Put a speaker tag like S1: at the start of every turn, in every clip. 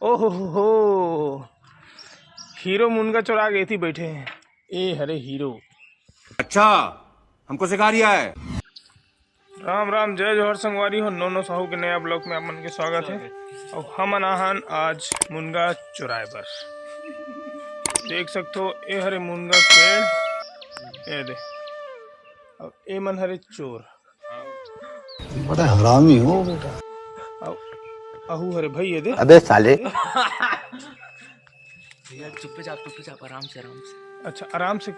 S1: ओहो हो, हीरो मुनगा चौरा गए थी बैठे हैं। ए हरे हीरो।
S2: अच्छा, हमको सिखा रिया है।
S1: राम राम, जय जोहर संगवारी हो। नो साहू के नया ब्लॉग में आप मन के स्वागत है। और हम अनाहन आज मुनगा चुराए पर देख सकते हो। ए हरे मुनगा पेड़, ए दे। और ए मन हरे चोर,
S3: बड़ा हरामी हो बेटा।
S1: अहू हरे भाई, ये दे।
S3: अबे साले।
S4: भैया चुप चाप आराम से।
S1: अच्छा, आराम से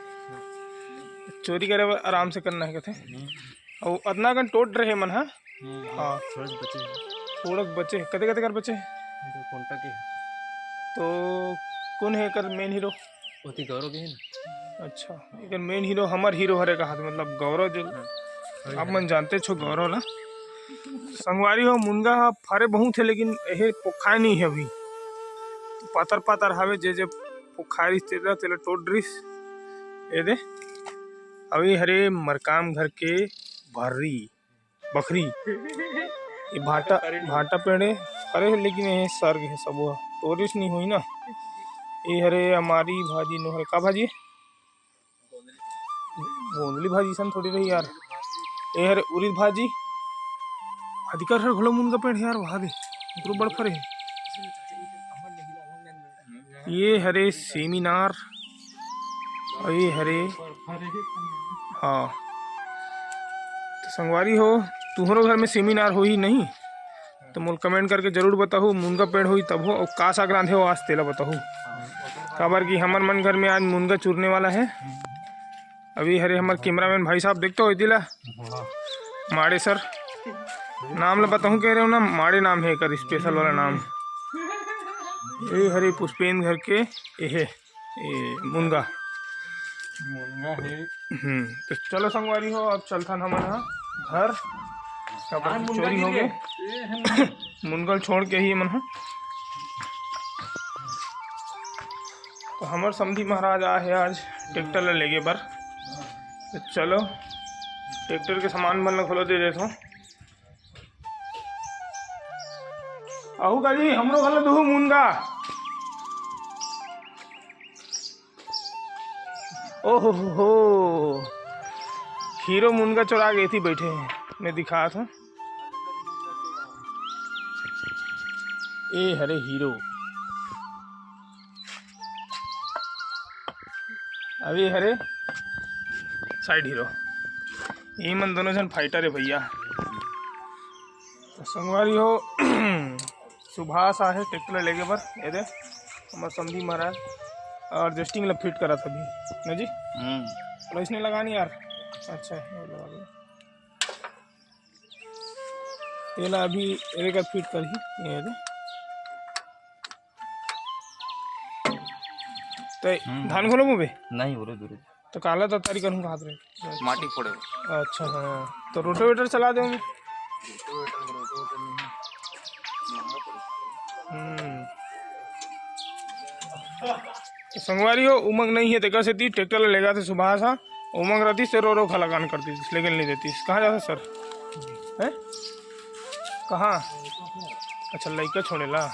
S1: चोरी करे बर आराम से करना है कहते। और अदना कन टोट रहे मन। हाँ हाँ, थोड़ा बचे कते कते कर बचे
S4: के
S1: तो कौन है कर मेन हीरो?
S4: ओती गौरव के है ना।
S1: अच्छा, एक मेन हीरो हमार हीरो हरे कहा मतलब गौरव, जो आप मन जानते छो गौरव ला। संगवारी हो मुनगा फारे बहुत है, लेकिन यह पोखाए नहीं है अभी। तो पातर पातर हवे जे पोखारिस तेला तेला टोट ड्रिस ए दे। अभी हरे मरकाम घर के भर्री बकरी ये भाटा पेड़े अरे, लेकिन ये सर्ग है सब टोरिस नहीं हुई ना। ये हरे हमारी भाजी नो हरे का भाजी, गोंदली भाजी सन थोड़ी रही यार। ये हरे उड़द भाजी अधिकार हर घोलो मुनगा पेड़ यार, वहाँ दे बड़ फरे। ये हरे सेमिनार और ये हरे हाँ। तो संगवारी हो, तुम्हारो घर में सेमिनार हो ही नहीं तो मोल कमेंट करके जरूर बताओ। मुनगा पेड़ हो तब हो और का साग रांधे हो आज तेला बताओ। खबर की हमार मन घर में आज मुनगा चुरने वाला है। अभी हरे हमार कैमरामैन भाई साहब देखते हो दिला माड़े सर नाम ला बताऊँ, कह रहे हो ना माड़े नाम है कर स्पेशल वाला नाम। ये हरे पुष्पेंद्र घर के ये मुनगा है। तो चलो संगवारी हो, अब चलता हम घर चोरी हो गए। मुनगल छोड़ के ही मन। तो हमार समधी महाराज आ है आज ट्रैक्टर ले लेगे बर। तो चलो ट्रैक्टर के सामान बन खोलो दे देता हूँ। आहू का जी हमरो गलत हो मुनगा। ओहो हो, हीरो मुनगा चौरा गई थी बैठे हैं, मैं दिखा था। ए हरे हीरो। अभी हरे साइड हीरो। ये मन दोनों जन फाइटर है भैया। तो संगवारी हो सुभाष आहे ट्रैक्टर लेके बर ये दे हमारे समधी महाराज और जस्टिंग ला फिट करा था भी ना जी। तो इसने लगानी यार। अच्छा लगा लो तेला अभी एक फिट कर ही ये दे। तो धान खोलो मुँह
S4: नहीं बोले दूर
S1: तो काला तो तारी करूँगा हाथ में
S4: माटी फोड़े।
S1: अच्छा हाँ, तो रोटोवेटर चला देंगे। तो संगवारी हो उमंग नहीं है तो कैसे थी ट्रैक्टर लेगा थे सुबह सा उमंग रहती से रो खा लगान करती थी, लेकिन नहीं देती। कहाँ जाता सर है कहाँ? अच्छा लड़का छोड़े ला।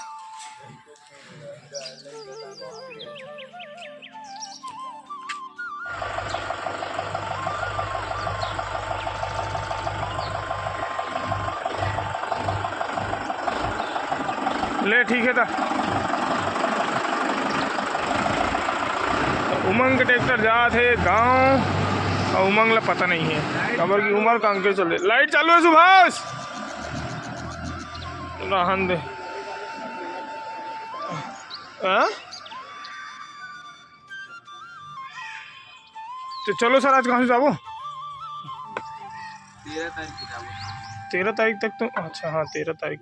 S1: ले ठीक है था। उमंग के ट्रैक्टर जा थे गांव और उमंग ला पता नहीं है खबर की उमर का अंके चल रहे। लाइट चालू है सुभाष रहन दे। तो चलो सर आज कहाँ से जाओ? 13 तारीख तक तो। अच्छा हाँ 13 तारीख।